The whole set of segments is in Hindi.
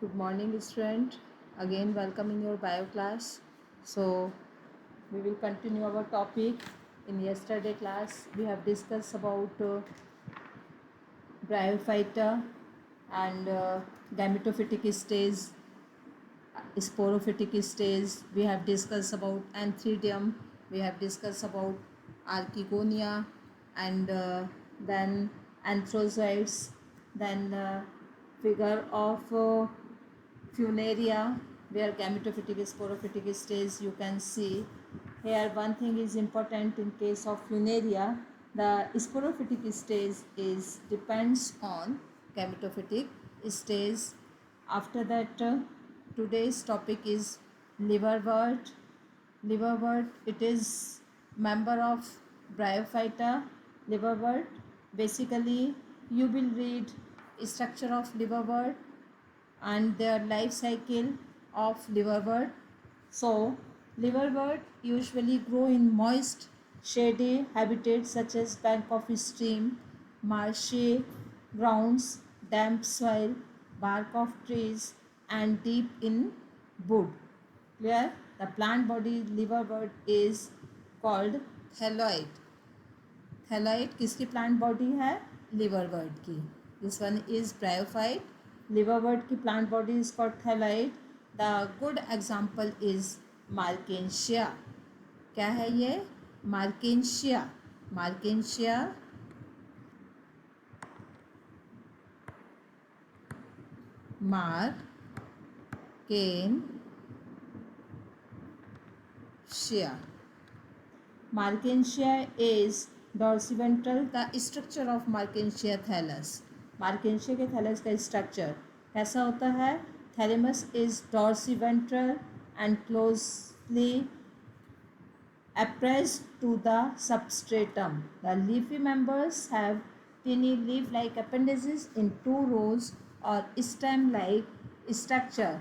Good morning, student. Again, welcome in your bio class. So, we will continue our topic. In yesterday class, we have discussed about bryophyta and gametophytic stage, sporophytic stage. We have discussed about antheridium. We have discussed about archegonia, and then anthrozoids. Then figure of funaria, where gametophytic sporophytic stage you can see. Here one thing is important in case of funaria. The sporophytic stage is depends on gametophytic stage. After that, today's topic is liverwort. Liverwort, it is member of bryophyta. Liverwort, basically you will read structure of liverwort and their life cycle of liverwort. So, liverwort usually grow in moist, shady habitats such as bank of stream, marshy grounds, damp soil, bark of trees, and deep in wood. Clear? The plant body liverwort is called thalloid. Thalloid किसकी प्लांट बॉडी है? लिवरवर्ट की. This one is bryophyte. Liverwort की plant body is called thalloid. The good example is Marchantia. क्या है ये? Marchantia. Marchantia Marchantia. Markensia is dorsiventral. The structure of Markensia thallus. Markensia के thallus का structure कैसा होता है? Thalamus is dorsiventral and closely appressed to the substratum. The leafy members have tiny leaf-like appendages in two rows or stem-like structure.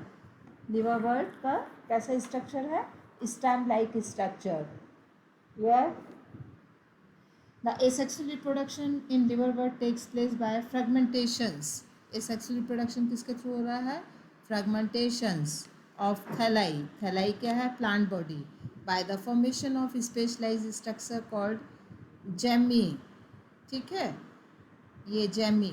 Liverwort का कैसा structure है? Stem-like structure. Where the asexual reproduction in liverwort takes place by fragmentations. Asexual reproduction किसके थ्रू हो रहा है? Fragmentations of thalli. Thalli क्या है? Plant body. By the formation of specialized structure called gemmy. ठीक है, ये जेमी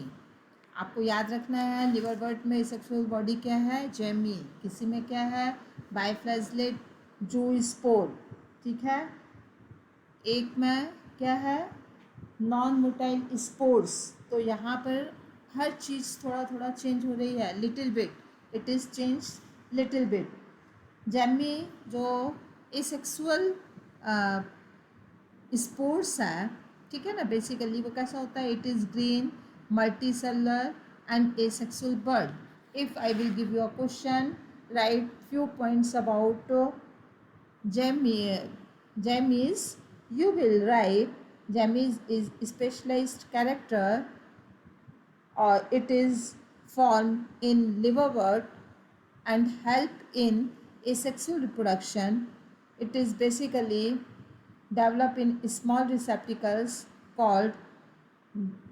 आपको याद रखना है. लिवरवर्ट में सेक्सुअल बॉडी क्या है? जेमी. किसी में क्या है? बाइफ्लैजलेट जूस्पोर. ठीक है. एक में क्या है? Non motile spores. तो यहाँ पर हर चीज़ थोड़ा थोड़ा चेंज हो रही है. Little bit, it is change little bit. Jamie जो एसेक्सुअल स्पोर्स है, ठीक है ना, बेसिकली वो कैसा होता है? It is green, multi cellular and asexual bird. If I will give you a question, right few points about Gemmies, you will write Gemmies is specialized character, or it is formed in liverwort and help in asexual reproduction. It is basically developed in small receptacles called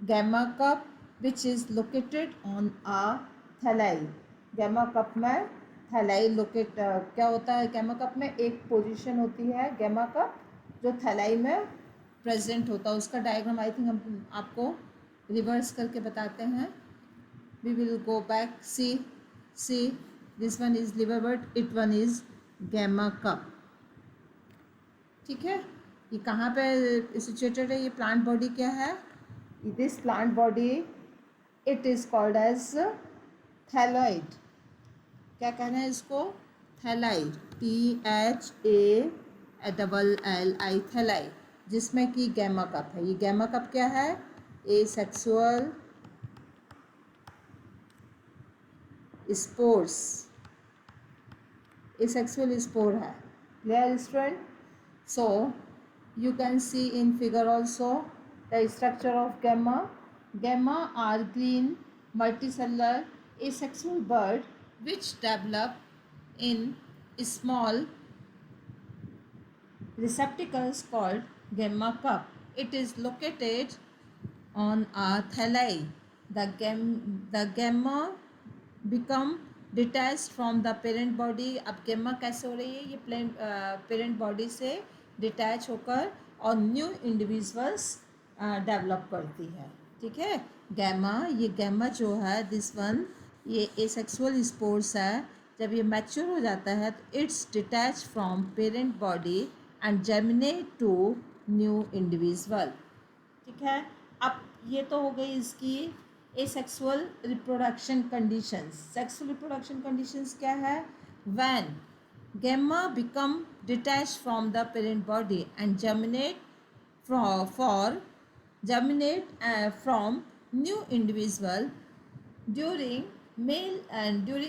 gamma cup, which is located on a thalli. Gamma cup में थैलाई लोकेट क्या होता है? गैमा कप में एक पोजीशन होती है गैमा कप जो थैलाई में प्रेजेंट होता है. उसका डायग्राम आई थिंक हम आपको रिवर्स करके बताते हैं. We will go back. See this one is liverwort, it one is gemma cup. ठीक है. ये कहाँ पे सिचुएटेड है? ये प्लांट बॉडी क्या है? This plant body it is called as thalloid. क्या कहना है इसको? थैलाइड. THALLI थैलाई, जिसमें कि गैमा कप है. ये गैमा कप क्या है? Asexual spores. एसेक्सुअल स्पोर है. Clear student? So you can see in figure also the structure of gamma. Gamma are green multicellular asexual bird which develop in small receptacles called gamma cup. It is located on a thalli. The gamma become detach from the parent body. अब गैमा कैसे हो रही है, ये पेरेंट बॉडी से डिटैच होकर और न्यू इंडिविजुअल्स डेवलप करती है. ठीक है, गैमा, ये गैमा जो है दिस वन, ये एसेक्सुअल स्पोर्स है. जब ये मैच्योर हो जाता है तो it's detach from parent body and germinate to new individual. ठीक है, अब ये तो हो गई इसकी asexual reproduction conditions. Sexual reproduction conditions क्या है? When gamma become detached from the parent body and germinate from new individual during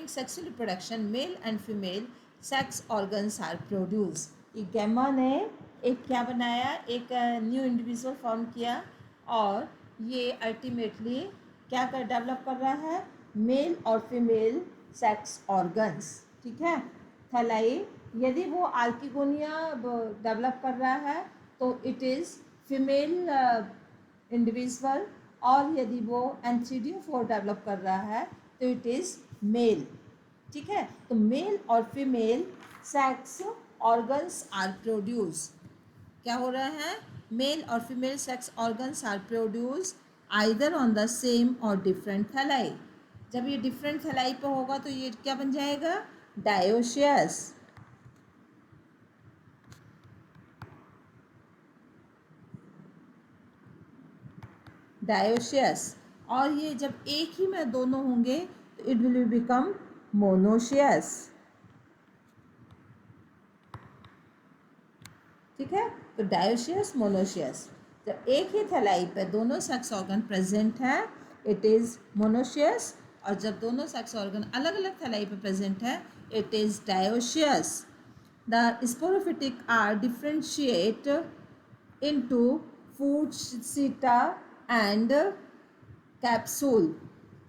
sexual reproduction. Male and female sex organs are produced. ये गैमा ने एक क्या बनाया, एक न्यू इंडिविजुअल फॉर्म किया और ये अल्टीमेटली क्या कर डेवलप कर रहा है, मेल और फीमेल सेक्स ऑर्गन्स. ठीक है, थैलाई. यदि वो आल्कीगोनिया डेवलप कर रहा है तो इट इज़ फीमेल इंडिविजुअल, और यदि वो एंथ्रीडियोफोर डेवलप कर रहा है तो इट इज़ मेल. ठीक है, तो मेल और female sex organs are produce. क्या हो रहा है, मेल और female sex organs are produce either on the same और डिफरेंट थैलाई. जब ये डिफरेंट थैलाई पर होगा तो ये क्या बन जाएगा, डायोशियस. डायोशियस. और ये जब एक ही में दोनों होंगे तो इट विल बिकम मोनोशियस. ठीक है, तो डायोशियस, मोनोशियस. जब एक ही थैलाई पे दोनों सेक्स ऑर्गन प्रेजेंट है इट इज़ मोनोशियस, और जब दोनों सेक्स ऑर्गन अलग अलग थैलाई पे प्रेजेंट है it is dioecious. The sporophytic are differentiate into food seta and capsule.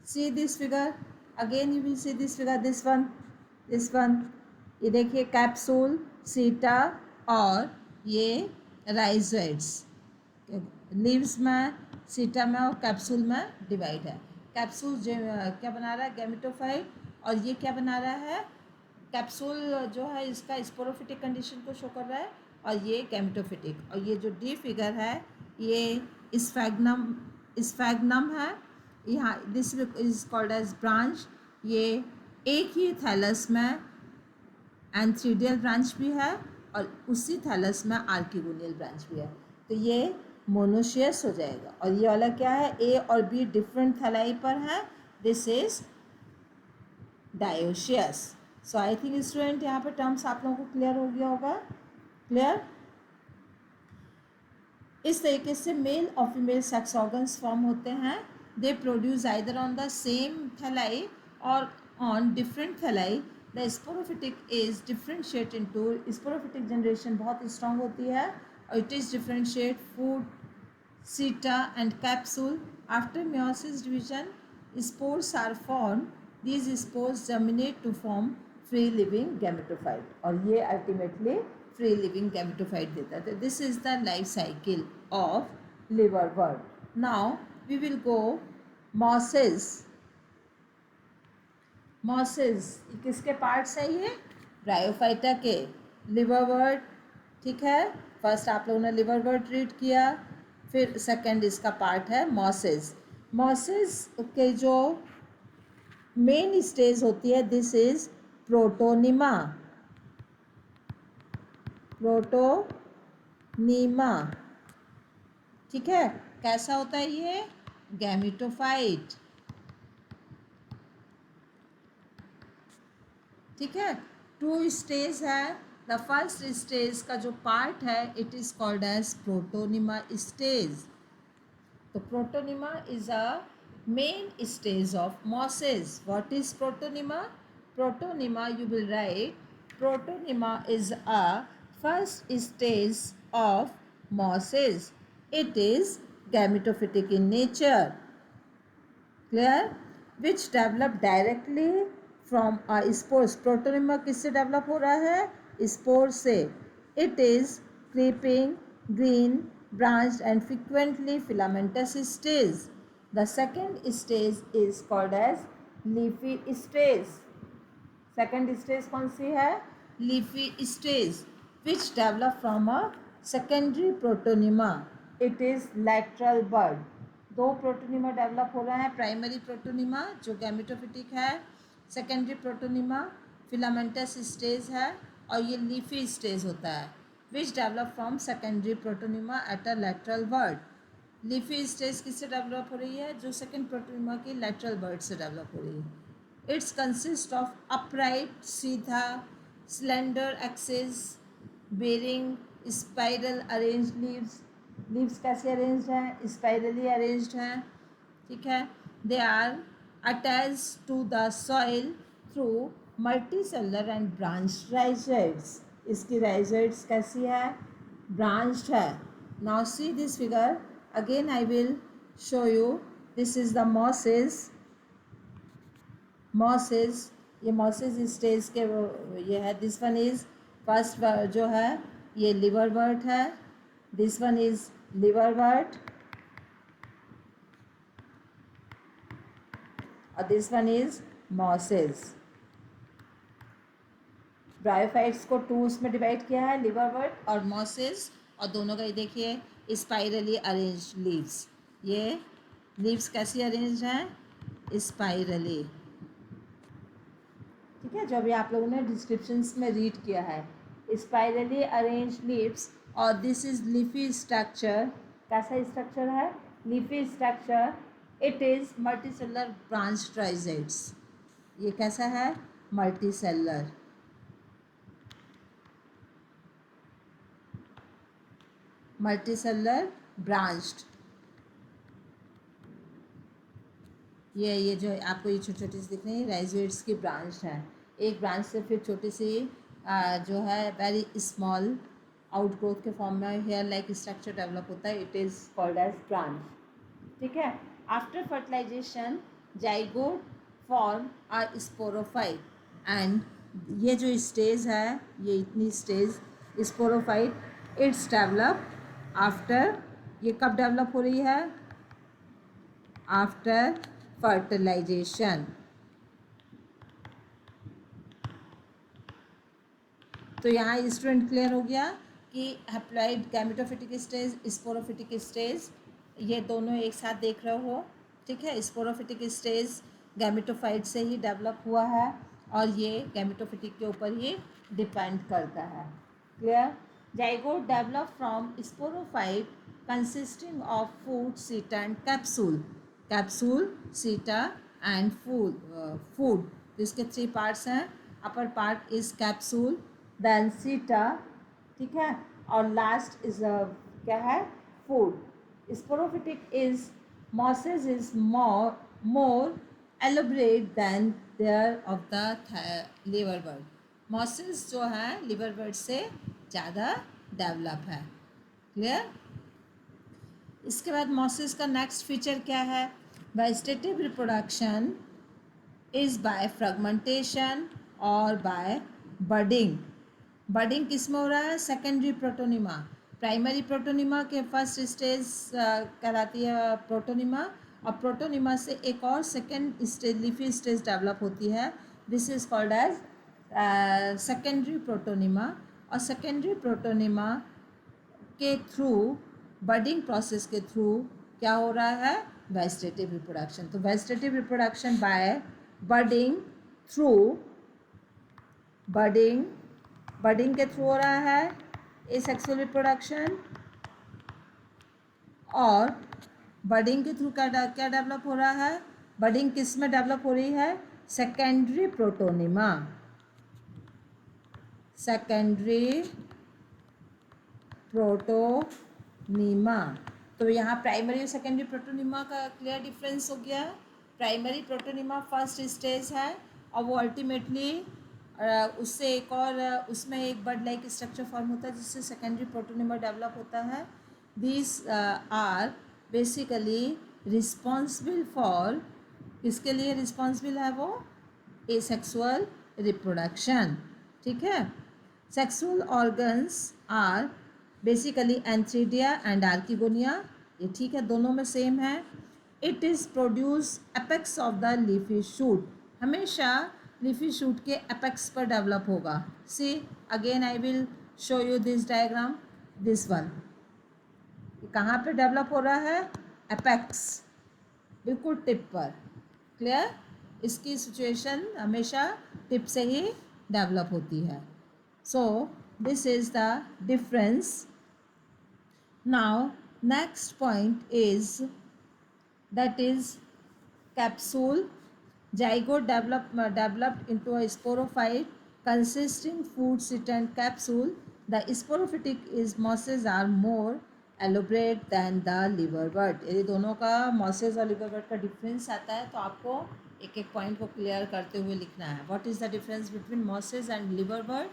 See this figure, again you will see this figure, this one. ये देखिए कैप्सूल, सीटा और ये राइजोइड्स. लीव्स में, सीटा में और कैप्सूल में डिवाइड है. कैप्सूल क्या बना रहा है, गैमेटोफाइट, और ये क्या बना रहा है, कैप्सूल जो है इसका स्पोरोफिटिक कंडीशन को शो कर रहा है और ये गैमेटोफिटिक. और ये जो डी फिगर है ये स्फैग्नम है. यहाँ this is called as branch. ये एक ही थैलस में एंथ्रीडियल ब्रांच भी है और उसी थैलस में आर्किगोनियल ब्रांच भी है. तो ये मोनोशियस हो जाएगा. और ये वाला क्या है, ए और बी डिफरेंट थैलाई पर है, this is dioecious. So I think student यहाँ पे टर्म्स आप लोगों को क्लियर हो गया होगा. क्लियर. इस तरीके से मेल और फीमेल सेक्स ऑर्गन्स फॉर्म होते हैं. They produce either on the same thalli और on different thalli. The sporophytic is differentiate into, sporophytic generation बहुत स्ट्रांग होती है और it is differentiate foot seta and capsule. After meiosis division spores are formed. These spores germinate to form free living gametophyte और ये अल्टीमेटली फ्री लिविंग गैमेटोफाइट देता है. This is the life cycle of liverwort. Now we will go mosses. Mosses किसके पार्ट्स है, ये ब्रायोफाइटा के. लिवरवर्ट. ठीक है, फर्स्ट आप लोगों ने लिवरवर्ट रीड किया, फिर सेकंड इसका पार्ट है मॉसेस. मॉसेस के जो मेन स्टेज होती है दिस इज प्रोटोनिमा. प्रोटोनीमा. ठीक है, कैसा होता है ये, गैमेटोफाइट. ठीक है, 2 स्टेज है. द फर्स्ट स्टेज का जो पार्ट है it is called as protonema stage. तो protonema is a main stage of mosses. What is protonema? Protonema you will write, protonema is a first stage of mosses. It is gametophytic in nature. Clear? Which develop directly from a spores. Protonema किससे develop हो रहा है, spore से. It is creeping, green, branched and frequently filamentous stage. The second stage is called as leafy stage. Second stage कौन सी है? Leafy stage which develop from a secondary protonema. It is lateral bud. दो प्रोटोनिमा डेवलप हो रहे हैं. प्राइमरी प्रोटोनिमा जो गैमेटोफिटिक है, सेकेंडरी प्रोटोनिमा फिलामेंटस स्टेज है, और ये लीफी स्टेज होता है which develop from secondary protonema at a lateral bud. Leafy stage किससे डेवलप हो रही है? जो सेकेंड प्रोटोनिमा की लैटरल बर्ड से डेवलप हो रही है. इट्स कंसिस्ट ऑफ अपराइट सीधा slender axis bearing spiral arrange leaves. Leaves कैसे अरेंज्ड हैं? स्पाइरली अरेंज्ड हैं. ठीक है. They are attach to the soil through multicellular and branch rhizoids. इसकी राइजोइड्स कैसी है? ब्रांच्ड है. Now see this figure. Again I will show you. This is the mosses. ये mosses स्टेज के ये है. दिस वन इज फर्स्ट जो है ये लिवर वर्ट है. दिस वन इज लिवर वर्ट और this one is mosses. Bryophytes को टू उसमें डिवाइड किया है, लिवर वर्ट और mosses, और दोनों का ये देखिए स्पाइरली अरेंज लीव्स. ये लीव्स कैसी अरेंज हैं? स्पाइरली. ठीक है, जो अभी आप लोगों ने डिस्क्रिप्शंस में रीड किया है. Spirally arrange leaves. और दिस इज लीफी स्ट्रक्चर. कैसा स्ट्रक्चर है? Leafy structure. It is multicellular branch rhizoids. ये कैसा है? मल्टीसेलर. Multicellular branched. ये जो आपको ये छोटी छोटी सी दिख रही है राइजोइड्स की ब्रांच है. एक ब्रांच से फिर छोटी सी जो है वेरी स्मॉल आउटग्रोथ के फॉर्म में हेयर लाइक स्ट्रक्चर डेवलप होता है. It is called as branch. ठीक है. After fertilization zygote form a sporophyte. And ये जो स्टेज है, ये इतनी stage sporophyte it's develop after. ये कब डेवलप हो रही है? After fertilization. तो यहाँ स्टूडेंट क्लियर हो गया कि haploid gametophytic stage, sporophytic stage, ये दोनों एक साथ देख रहे हो. ठीक है. स्पोरोफिटिक स्टेज गैमेटोफाइट से ही डेवलप हुआ है और ये गैमेटोफिटिक के ऊपर ही डिपेंड करता है. Clear. Zygote develop from sporophyte consisting of foot, seta and capsule. Capsule, seta and foot. तो इसके 3 पार्ट्स हैं. Upper part is capsule, then seta. ठीक है. और लास्ट इज क्या है? Foot. Sporophytic is mosses is more elaborate than their of the liver bird. mosses जो है liver bird से ज़्यादा डेवलप है. क्लियर. इसके बाद mosses का नेक्स्ट फीचर क्या है? Vegetative reproduction is by fragmentation और बाय बडिंग. बडिंग किस में हो रहा है? Secondary protonema. प्राइमरी प्रोटोनिमा के फर्स्ट स्टेज कहलाती है प्रोटोनिमा, और प्रोटोनिमा से एक और second stage leafy stage develop होती है. This is called as secondary protonema. और सेकेंडरी प्रोटोनिमा के थ्रू, बडिंग प्रोसेस के थ्रू क्या हो रहा है? Vegetative reproduction. तो vegetative reproduction by budding through, budding के थ्रू हो रहा है एसेक्सुअल रिप्रोडक्शन. और बडिंग के थ्रू क्या डेवलप हो रहा है? बडिंग किस में डेवलप हो रही है? Secondary protonema. Secondary protonema. तो यहाँ प्राइमरी और सेकेंडरी प्रोटोनिमा का क्लियर डिफरेंस हो गया. प्राइमरी प्रोटोनिमा फर्स्ट स्टेज है और वो अल्टीमेटली उससे एक और उसमें एक बर्ड लाइक स्ट्रक्चर फॉर्म होता है जिससे सेकेंडरी प्रोटोनिमा डेवलप होता है. These are basically responsible for, किसके लिए रिस्पॉन्सिबल है वो? Asexual reproduction. ठीक है. Sexual organs are basically antheridia and archegonia. ये ठीक है, दोनों में सेम है. It is produce apex of the leafy shoot. हमेशा लीफी शूट के एपेक्स पर डेवलप होगा. See again I will show you this diagram, this one. कहाँ पे डेवलप हो रहा है? एपेक्स, बिल्कुल टिप पर. क्लियर? इसकी सिचुएशन हमेशा टिप से ही डेवलप होती है. So this is the difference. Now next point is that is capsule. Zygote developed into a sporophyte consisting food-sitting capsule. The sporophytic is mosses are more elaborate than the liverbird. यदि दोनों का मॉसेस और लिवरबर्ड का डिफरेंस आता है तो आपको एक एक पॉइंट को क्लियर करते हुए लिखना है. What is the difference between mosses and liverwort?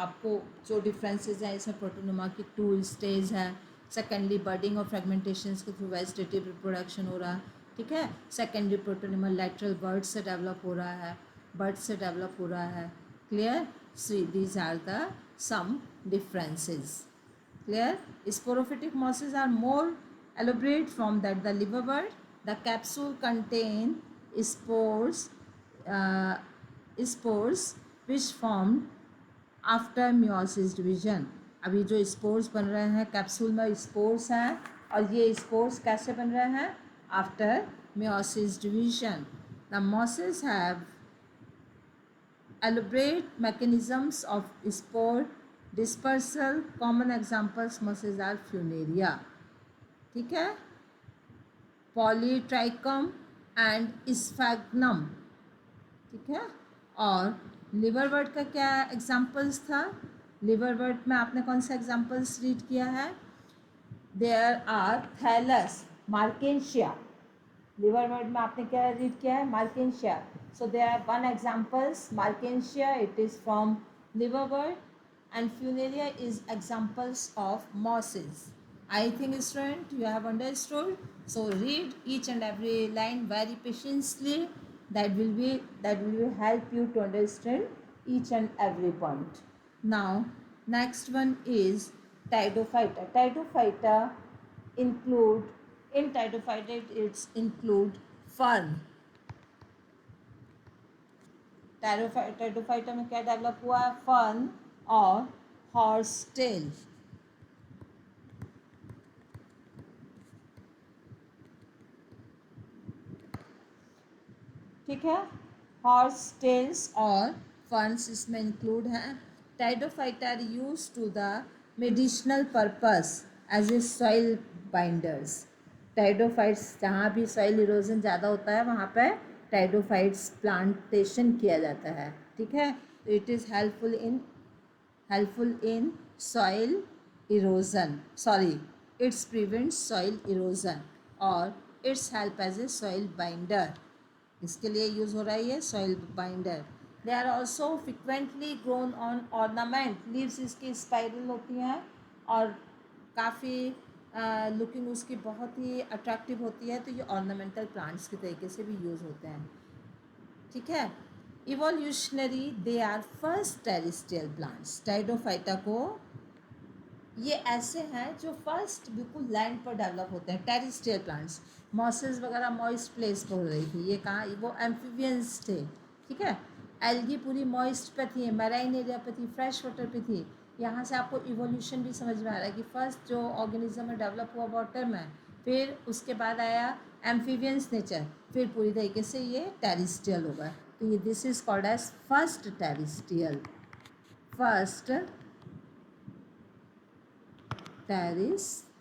आपको जो डिफरेंसेस हैं इसमें प्रोटोनोमा की 2 स्टेज है. सेकेंडली बर्डिंग और फ्रेगमेंटेशन के थ्रू वेजिटेटिव रिप्रोडक्शन हो रहा है. ठीक है. सेकेंडरी प्रोटोनिमा लेटरल बर्ड से डेवलप हो रहा है, बर्ड से डेवलप हो रहा है. Clear? See these are the some differences. Clear? Sporophytic mosses are more elaborate from that the liverbird. The capsule contain spores, spores which formed after meiosis division. अभी जो स्पोर्स बन रहे हैं कैप्सूल में स्पोर्स हैं, और ये स्पोर्स कैसे बन रहे हैं? After meiosis division. The mosses have elaborate mechanisms of spore dispersal. Common examples mosses are Funaria. ठीक है. Polytrichum and sphagnum. ठीक है. और लिवरबर्ड का क्या एग्जाम्पल्स था? लिवरबर्ड में आपने कौन सा एग्जाम्पल्स रीड किया है? There are thallus, Marchantia. Liverwort में आपने क्या रीड किया है? Marchantia. So there are one examples Marchantia, it is from liverwort, and Funaria is examples of mosses. I think student you have understood. So read each and every line very patiently. That will help you to understand each and every point. Now next one is Pteridophyta. Pteridophyta in Pteridophyta it's include fern. Pteridophyta में क्या डेवलप हुआ है? फर्न और हॉर्स टेल. ठीक है. हॉर्स टेल्स और फर्न्स इसमें इंक्लूड हैं. Pteridophyta are use to the medicinal purpose as a soil binders. Pteridophytes जहाँ भी सॉइल इरोजन ज़्यादा होता है वहाँ पे टाइडोफाइट्स प्लांटेशन किया जाता है. ठीक है. तो it is helpful in soil erosion, sorry it's prevent soil erosion, और it's help as a soil binder. इसके लिए यूज़ हो रहा है ये soil binder. They are also frequently grown on ornament. Leaves इसकी स्पाइरल होती हैं और काफ़ी लुकिंग उसकी बहुत ही अट्रैक्टिव होती है. तो ये ऑर्नामेंटल प्लांट्स के तरीके से भी यूज़ होते हैं. ठीक है. Evolutionary they are first terrestrial plants. Pteridophyta को ये ऐसे हैं जो फर्स्ट बिल्कुल लैंड पर डेवलप होते हैं, टेरेस्ट्रियल प्लांट्स. मॉसेस वगैरह मॉइस्ट प्लेस पर हो रही थी. ये कहाँ? वो एम्फीबियंस थे. ठीक है. एल्गी पूरी मॉइस्ट पे थी, मैराइन एरिया पे थी, फ्रेश वाटर पे थी. यहाँ से आपको इवोल्यूशन भी समझ में आ रहा है कि फर्स्ट जो ऑर्गेनिज्म में डेवलप हुआ वाटर में, फिर उसके बाद आया एम्फीबियंस नेचर, फिर पूरी तरीके से ये टेरेस्ट्रियल होगा. तो ये this is called as first terrestrial. First terrestrial.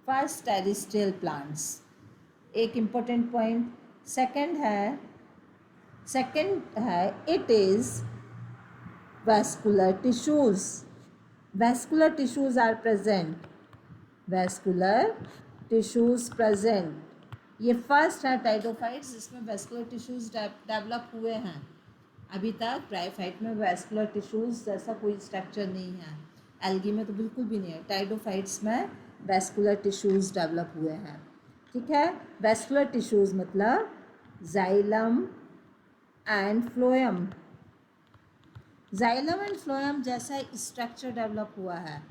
First terrestrial plants. एक इम्पोर्टेंट पॉइंट. सेकंड है it is vascular tissues. Vascular tissues are present. Vascular tissues present. ये फर्स्ट है टाइडोफाइट्स जिसमें वैस्कुलर टिश्यूज़ डेवलप हुए हैं. अभी तक ब्रायोफाइट में वैस्कुलर टिश्यूज़ जैसा कोई स्ट्रक्चर नहीं है. एल्गी में तो बिल्कुल भी नहीं है. टाइडोफाइट्स में वैस्कुलर टिश्यूज़ डेवलप हुए हैं. ठीक है. वैस्कुलर टिश्यूज़ मतलब xylem and phloem. Xylem and phloem जैसा स्ट्रक्चर डेवलप हुआ है.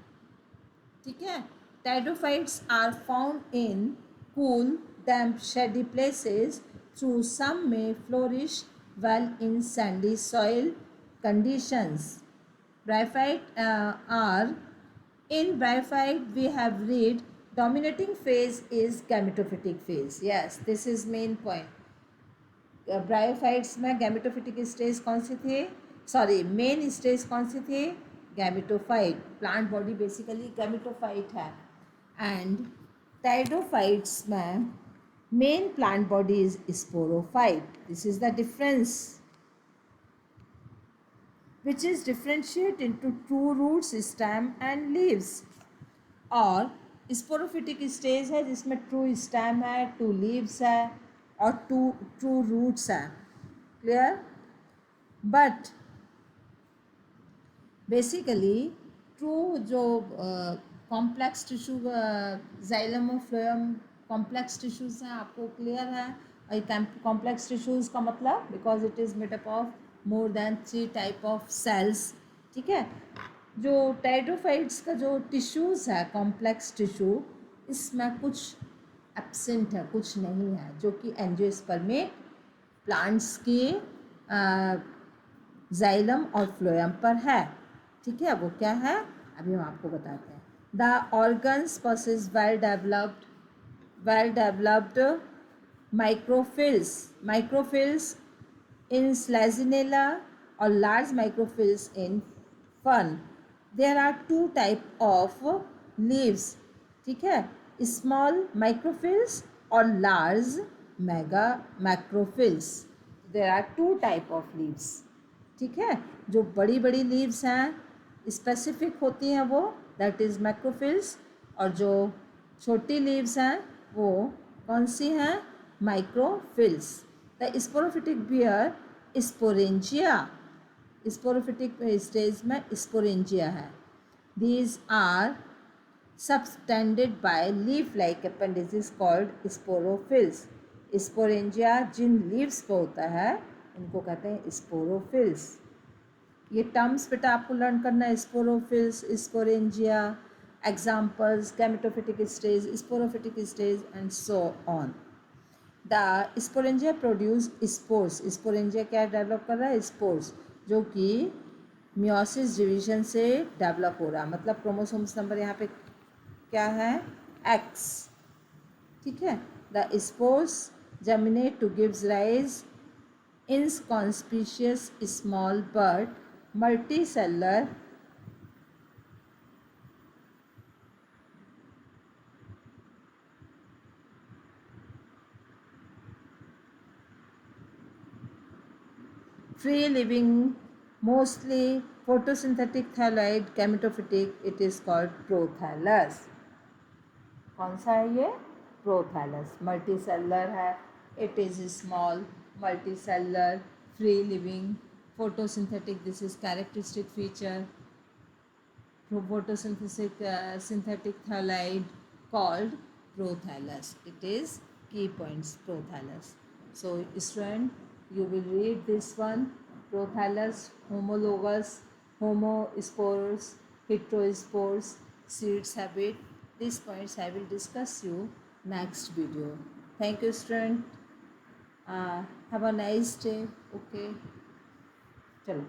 ठीक है. Pteridophytes are found in cool damp shady places too some may flourish well in sandy soil conditions. Bryophyte are in bryophyte we have read dominating phase is gametophytic phase. Yes, this is main point. Bryophytes में गैमेटोफिटिक स्टेज कौन सी थी, सॉरी मेन स्टेज कौन सी थी, gametophyte. Plant body basically gametophyte है. एंड टाइडोफाइट्स में main plant body is sporophyte. This is the difference which is differentiate into true roots, stem and leaves. और स्पोरोफिटिक स्टेज है जिसमें ट्रू स्टेम है, टू लीव्स है और ट्रू रूट्स है. क्लियर. बट बेसिकली ट्रू जो कॉम्प्लेक्स टिश्यू जाइलम और फ्लोएम कॉम्प्लेक्स टिश्यूज़ हैं, आपको क्लियर है. और कॉम्प्लेक्स टिश्यूज़ का मतलब because it is made up of more than 3 type of cells. ठीक है. जो टाइडोफाइट्स का जो टिश्यूज़ है कॉम्प्लेक्स टिश्यू, इसमें कुछ एब्सेंट है, कुछ नहीं है, जो कि एंजियोस्पर्मिक प्लांट्स के जाइलम और फ्लोएम पर है. ठीक है. वो क्या है अभी हम आपको बताते हैं. The organs possess well developed microphylls in Slazinella or large microphiles in fern. There are 2 type of leaves. ठीक है. Small microphiles और large macrophiles. There are 2 type of leaves. ठीक है. जो बड़ी बड़ी leaves हैं स्पेसिफिक होती हैं वो that is macrophiles, और जो छोटी leaves हैं वो कौन सी हैं, microphiles. The sporophytic bear sporangia. Sporophytic stage में स्पोरेंजिया है. These are subtended by leaf like appendices called sporophylls. Sporangia जिन लीव्स पे होता है उनको कहते हैं स्पोरोफिल्स. ये टर्म्स बेटा आपको लर्न करना है. Sporophylls, sporangia, examples gametophytic stage, sporophytic stage and so on. The sporangia produce spores. Sporangia क्या डेवलप कर रहा है, स्पोर्स, जो कि मियोसिस डिवीजन से डेवलप हो रहा है. मतलब क्रोमोसोम्स नंबर यहाँ पे क्या है, X. ठीक है. The spores germinate to gives rise inconspicuous small but multicellular free living mostly photosynthetic thyroid gametophytic. It is called prothallus. कौन सा है ये, प्रोथैलस. मल्टीसेलर है, it is small, multicellular, free living, photosynthetic. This is characteristic feature. synthetic thyroid called prothallus. It is key points, prothallus. So student, you will read this one. Prothallus, homologous, homospores, heterospores, seeds habit. These points I will discuss you next video. Thank you student. Have a nice day. Okay, चलो.